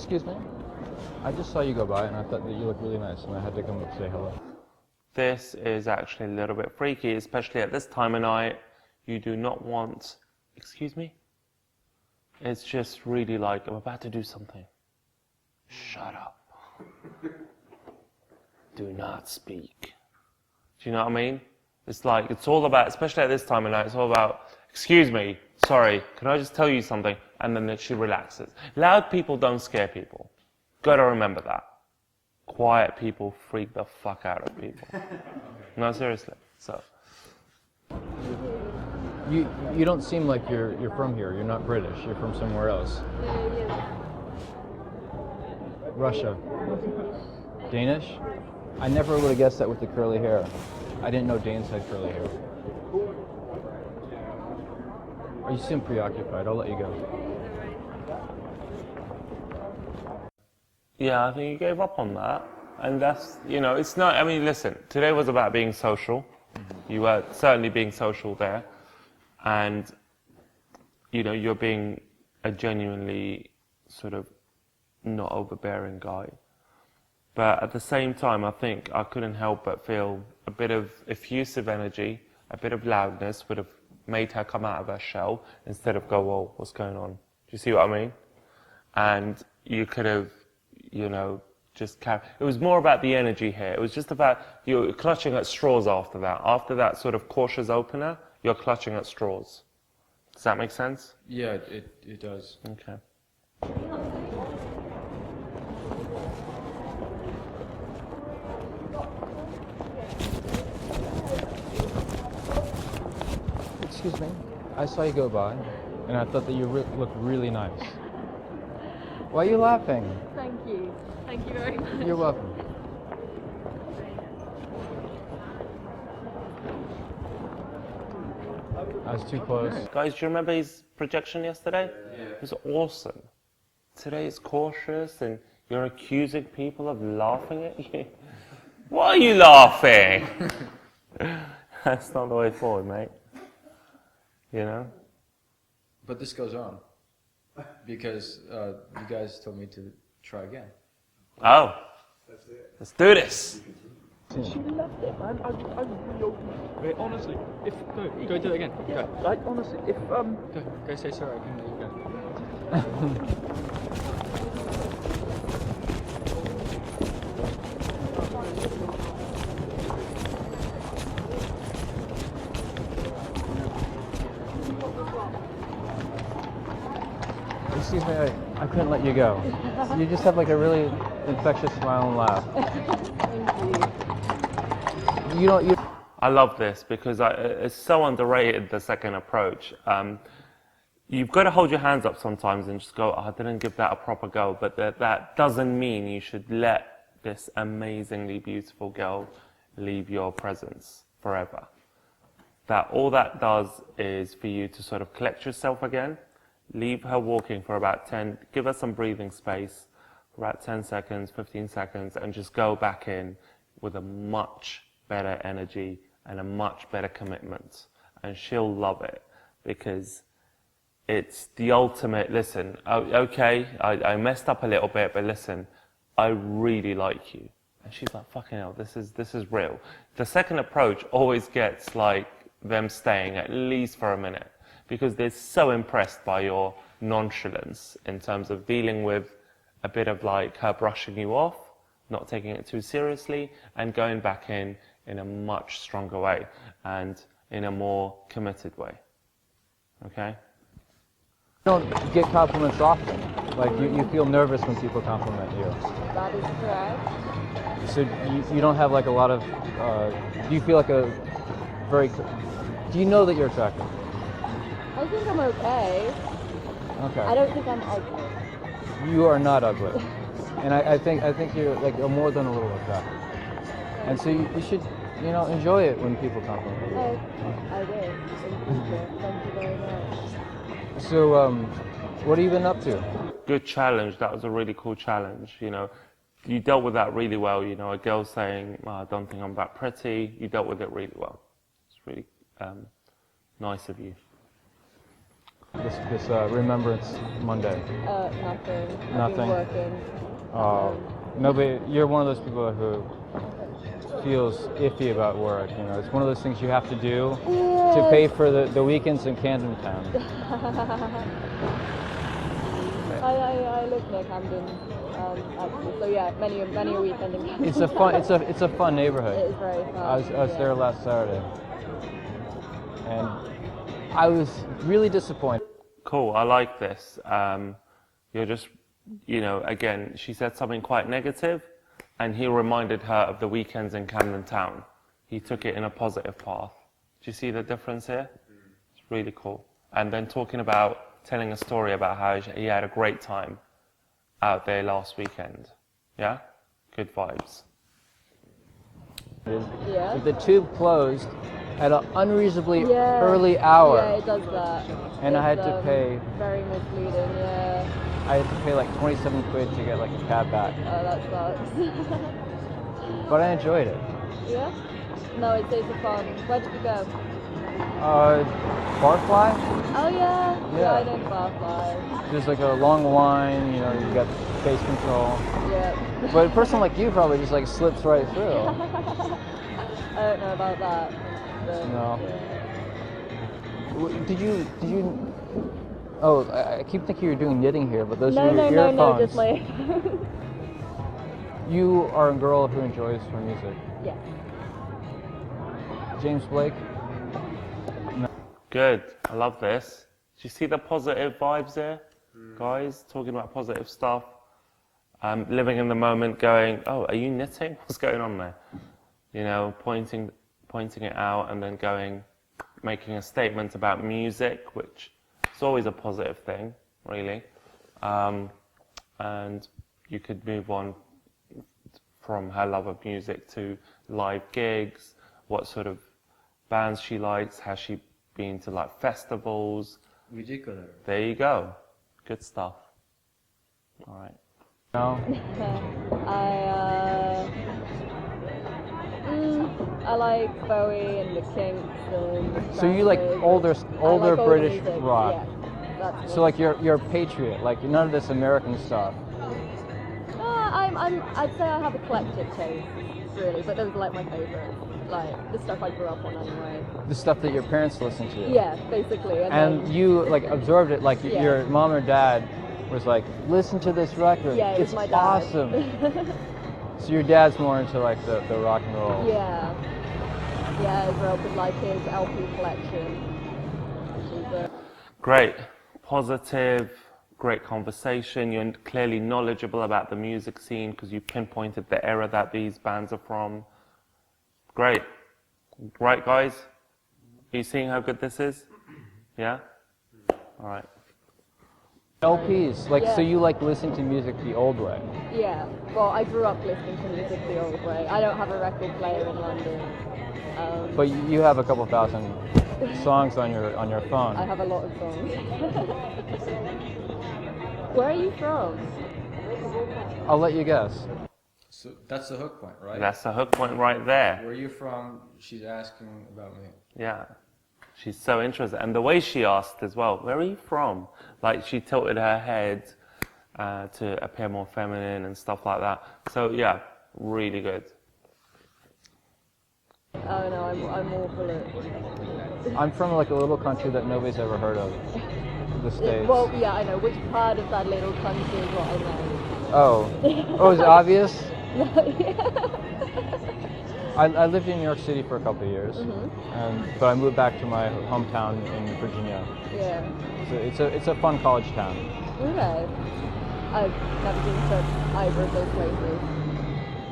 Excuse me? I just saw you go by and I thought that you looked really nice and I had to come up and say hello. This is actually a little bit freaky, especially at this time of night. You do not want... Excuse me? It's just really like, I'm about to do something. Shut up. Do not speak. Do you know what I mean? It's like, it's all about, especially at this time of night, it's all about, excuse me, sorry, can I just tell you something? And then she relaxes. Loud people don't scare people. Gotta remember that. Quiet people freak the fuck out of people. No, seriously. So. You don't seem like you're from here. You're not British. You're from somewhere else. Russia. Danish? I never would have guessed that with the curly hair. I didn't know Danes had curly hair. Oh, you seem preoccupied. I'll let you go. Yeah, I think you gave up on that. And that's, you know, it's not, I mean, listen, today was about being social. You were certainly being social there. And, you know, you're being a genuinely sort of not overbearing guy. But at the same time, I think I couldn't help but feel a bit of effusive energy, a bit of loudness would have made her come out of her shell instead of go, whoa, what's going on? Do you see what I mean? And you could have, you know, just carry. It was more about the energy here. It was just about you clutching at straws after that. After that sort of cautious opener, you're clutching at straws. Does that make sense? Yeah, it does. Okay. Excuse me. I saw you go by, and I thought that you looked really nice. Why are you laughing? Thank you. Thank you very much. You're welcome. I was too close. Guys, do you remember his projection yesterday? Yeah. It was awesome. Today it's cautious and you're accusing people of laughing at you. Why are you laughing? That's not the way forward, mate. You know? But this goes on because you guys told me to try again. Oh. Let's do this. She loved it, man. I really wait, honestly, if go do it again. Go. Like honestly, if go say sorry. I can let you go. Excuse me, I couldn't let you go. You just have like a really infectious smile and laugh. Thank you. You I love this because it's so underrated, the second approach. You've got to hold your hands up sometimes and just go, oh, I didn't give that a proper go, but that doesn't mean you should let this amazingly beautiful girl leave your presence forever. That all that does is for you to sort of collect yourself again, leave her walking for about 10, give her some breathing space for about 10 seconds, 15 seconds, and just go back in with a much better energy and a much better commitment. And she'll love it because it's the ultimate, listen, okay, I messed up a little bit, but listen, I really like you. And she's like, fucking hell, this is real. The second approach always gets like them staying at least for a minute because they're so impressed by your nonchalance in terms of dealing with a bit of like her brushing you off, not taking it too seriously, and going back in a much stronger way and in a more committed way. Okay? You don't get compliments often. Like you feel nervous when people compliment you. That is correct. So you don't have like a lot of, do you feel like a very, do you know that you're attractive? I think I'm okay. Okay. I don't think I'm ugly. You are not ugly. And I think you're like more than a little attractive. And so you should, you know, enjoy it when people compliment you. I will. Thank you very much. So, what have you been up to? Good challenge. That was a really cool challenge. You know, you dealt with that really well. You know, a girl saying, oh, I don't think I'm that pretty. You dealt with it really well. It's really nice of you. This Remembrance Monday. Nothing. I've Nothing? been working. Nobody. You're one of those people who feels iffy about work. You know, it's one of those things you have to do to pay for the weekends in Camden Town. I live near Camden, actually. So yeah, many a weekend in Camden. It's a fun neighborhood. It is very fun. I was there last Saturday, and I was really disappointed. Cool, I like this. You're just, again, she said something quite negative, and he reminded her of the weekends in Camden Town. He took it in a positive path. Do you see the difference here? It's really cool. And then telling a story about how he had a great time out there last weekend. Yeah? Good vibes. Yeah. The tube closed at an unreasonably early hour. Yeah, it does that. And I had to pay. Very misleading, yeah. I had to pay like 27 quid to get like a cab back. Oh, that sucks. But I enjoyed it. Yeah? No, it's a fun. Where did you go? Barfly? Oh yeah. Yeah. I know Barfly. There's like a long line, you got face control. Yeah. But a person like you probably just like slips right through. I don't know about that. But, No. Yeah. Did you? Oh, I keep thinking you're doing knitting here, but those No, are your no, earphones. no, just my. You are a girl who enjoys her music. Yeah. James Blake? Good, I love this. Do you see the positive vibes there? Guys, talking about positive stuff. Living in the moment, going, oh, are you knitting? What's going on there? Pointing it out and then making a statement about music, which is always a positive thing, really. And you could move on from her love of music to live gigs, what sort of bands she likes, has she been to like festivals. There you go. Good stuff. All right. No? I like Bowie and the Kinks and. So you like older older British music, rock. Yeah, that's So like you're a patriot, like none of this American stuff. I'd say I have eclectic taste, really, but those are like my favourites. Like the stuff I grew up on anyway. The stuff that your parents listened to. Yeah, basically. And then, you like absorbed it, like Yeah. your mom or dad was like, listen to this record. Yeah, it was it's my dad. awesome. So your dad's more into like the rock and roll. Yeah. Yeah, I grew up with like his LP collection. Which is, Great. Positive, great conversation. You're clearly knowledgeable about the music scene because you pinpointed the era that these bands are from. Great. Right, guys? Are you seeing how good this is? Yeah? All right. LPs, like Yeah. so you like listening to music the old way. yeah. Well, I grew up listening to music the old way. I don't have a record player in London. But you have a couple thousand songs on your phone. I have a lot of songs. Where are you from? I'll let you guess. So that's the hook point, right? That's the hook point right there. Where are you from? She's asking about me. Yeah. She's so interested. And the way she asked as well, where are you from? Like she tilted her head to appear more feminine and stuff like that. So yeah, really good. Oh no, I'm awful at. I'm from like a little country that nobody's ever heard of. The States. Well, yeah, I know. Which part of that little country is what I know? Oh, is it obvious? No, yeah. I lived in New York City for a couple of years, but I moved back to my hometown in Virginia. Yeah. So it's a fun college town. Okay. I've never been to either of those places.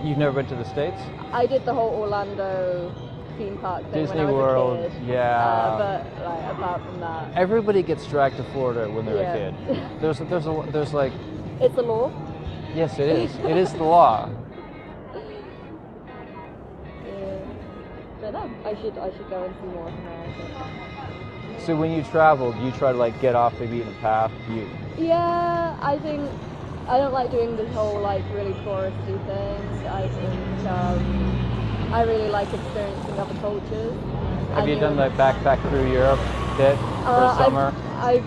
You've never been to the States? I did the whole Orlando theme park thing Disney when I was World, a kid. yeah. But like apart from that, Everybody gets dragged to Florida when they're Yeah. a kid. There's like, it's a law. yes, it is. It is the law. Yeah. But no, I should go and see more of America. So when you travel, do you try to like get off the beaten path? Yeah, I think I don't like doing this whole like really touristy thing. I think I really like experiencing other cultures. Have you done the backpack through Europe bit for summer? I've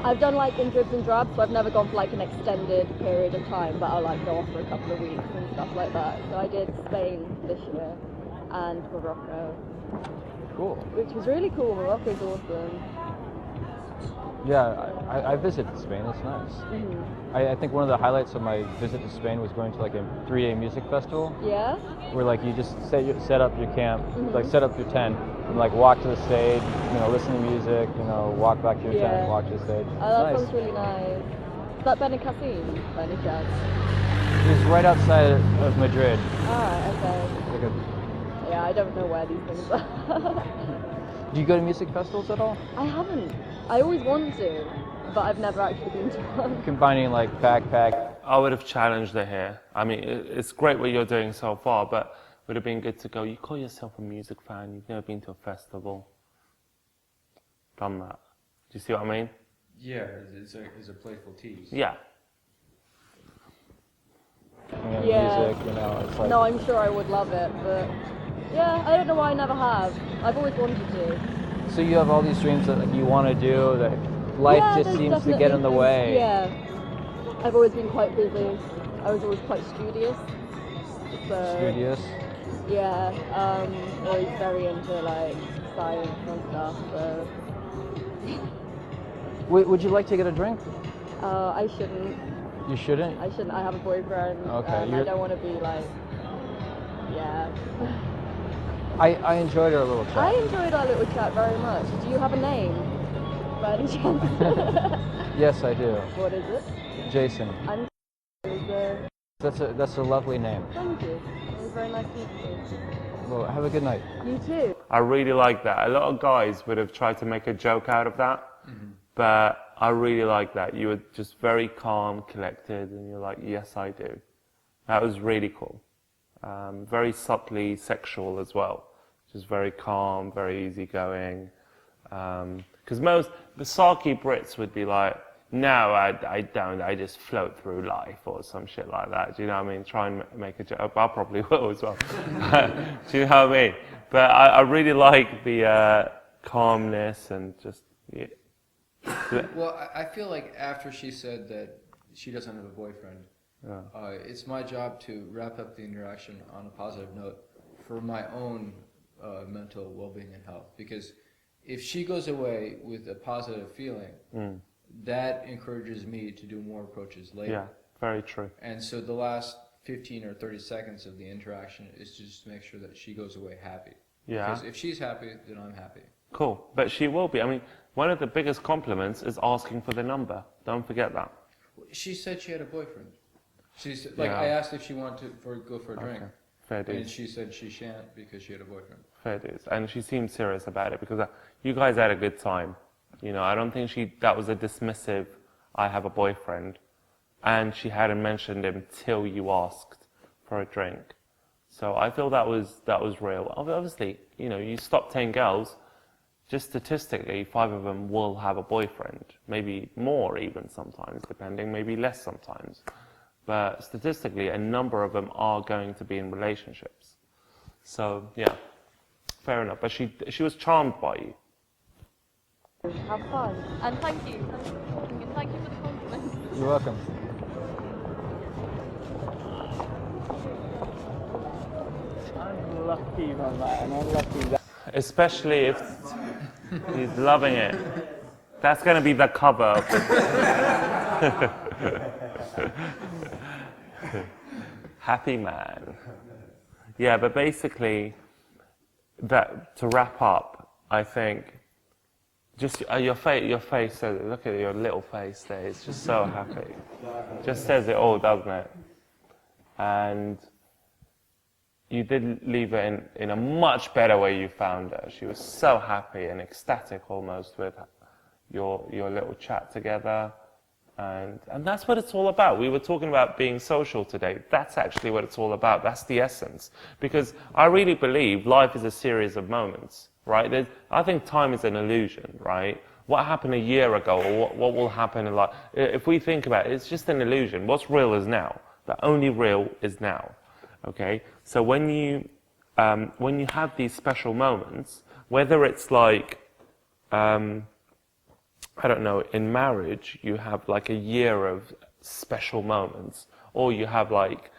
I've done like in dribs and drabs, so I've never gone for like an extended period of time, but I'll like go off for a couple of weeks and stuff like that. So I did Spain this year and Morocco, Cool. which was really cool. Morocco's awesome. Yeah, I visited Spain. It's nice. Mm-hmm. I think one of the highlights of my visit to Spain was going to like a 3-day music festival Yeah? where like you just set up your camp, Mm-hmm. like set up your tent, and like walk to the stage, listen to music, walk back to your tent, walk to the stage. Oh, that It's sounds really nice. Is that Benicassim, by any chance? nice. It's right outside of Madrid. Ah, okay. Like a, Yeah, I don't know where these things are. do you go to music festivals at all? I haven't. I always want to, but I've never actually been to one. Combining like backpack. I would have challenged her here. I mean, it's great what you're doing so far, but it would have been good to go, you call yourself a music fan, you've never been to a festival. Done that. Do you see what I mean? Yeah, it's a playful tease. Yeah. Yeah. Music, it's like. No, I'm sure I would love it, but yeah, I don't know why I never have. I've always wanted to. So you have all these dreams that like, you want to do that life Yeah, just there's seems to get in the definitely way. Yeah. I've always been quite busy. I was always quite studious. So, Studious. Yeah, always very into like science and stuff, so Would you like to get a drink? I shouldn't. You shouldn't? I shouldn't. I have a boyfriend. Okay, I you're- don't want to be like, yeah. I enjoyed our little chat. I enjoyed our little chat very much. Do you have a name, by any chance? Yes, I do. What is it? Jason. I'm. That's a lovely name. Thank you. It was very nice meeting you. Well, have a good night. You too. I really like that. A lot of guys would have tried to make a joke out of that, but I really like that. You were just very calm, collected, and you're like, yes, I do. That was really cool. Very subtly sexual as well. Just very calm, very easygoing. Because most the sulky Brits would be like, no, I don't. I just float through life or some shit like that. Do you know what I mean? Try and make a joke. I probably will as well. Do you know what I mean? But I really like the calmness and just. Yeah. Well, I feel like after she said that she doesn't have a boyfriend, it's my job to wrap up the interaction on a positive note for my own mental well-being and health. Because if she goes away with a positive feeling, that encourages me to do more approaches later. Yeah, very true. And so the last 15 or 30 seconds of the interaction is just to make sure that she goes away happy. Yeah. Because if she's happy, then I'm happy. Cool. But she will be. I mean, one of the biggest compliments is asking for the number. Don't forget that. She said she had a boyfriend. She's like, Yeah. I asked if she wanted to go for a drink, Okay. Fair and dues. she said she shan't because she had a boyfriend. Fair dues. And she seemed serious about it because you guys had a good time. I don't think that was a dismissive, I have a boyfriend. And she hadn't mentioned him till you asked for a drink. So I feel that was real. Obviously, you stop 10 girls, just statistically, 5 of them will have a boyfriend. Maybe more even sometimes, depending, maybe less sometimes. But statistically, a number of them are going to be in relationships. So, yeah, fair enough. But she was charmed by you. Have fun. And thank you. Thank you for the compliment. You're welcome. I'm lucky, my man. I'm lucky that. Especially if he's loving it. That's going to be the cover of the Happy man. Yeah, but basically, that to wrap up, I think, just your face says it. Look at your little face there. It's just so happy. Just says it all, doesn't it? And you did leave her in a much better way you found her. She was so happy and ecstatic almost with your little chat together. And that's what it's all about. We were talking about being social today. That's actually what it's all about. That's the essence. Because I really believe life is a series of moments, right? I think time is an illusion, right? What happened a year ago or what will happen in life, if we think about it, it's just an illusion. What's real is now. The only real is now. Okay? So when you have these special moments, whether it's like, I don't know, in marriage, you have like a year of special moments, or you have like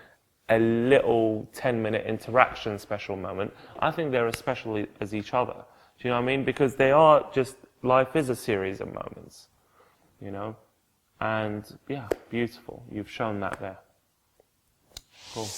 a little 10-minute interaction special moment. I think they're as special as each other. Do you know what I mean? Because they are just, life is a series of moments, you know? And yeah, beautiful. You've shown that there. Cool.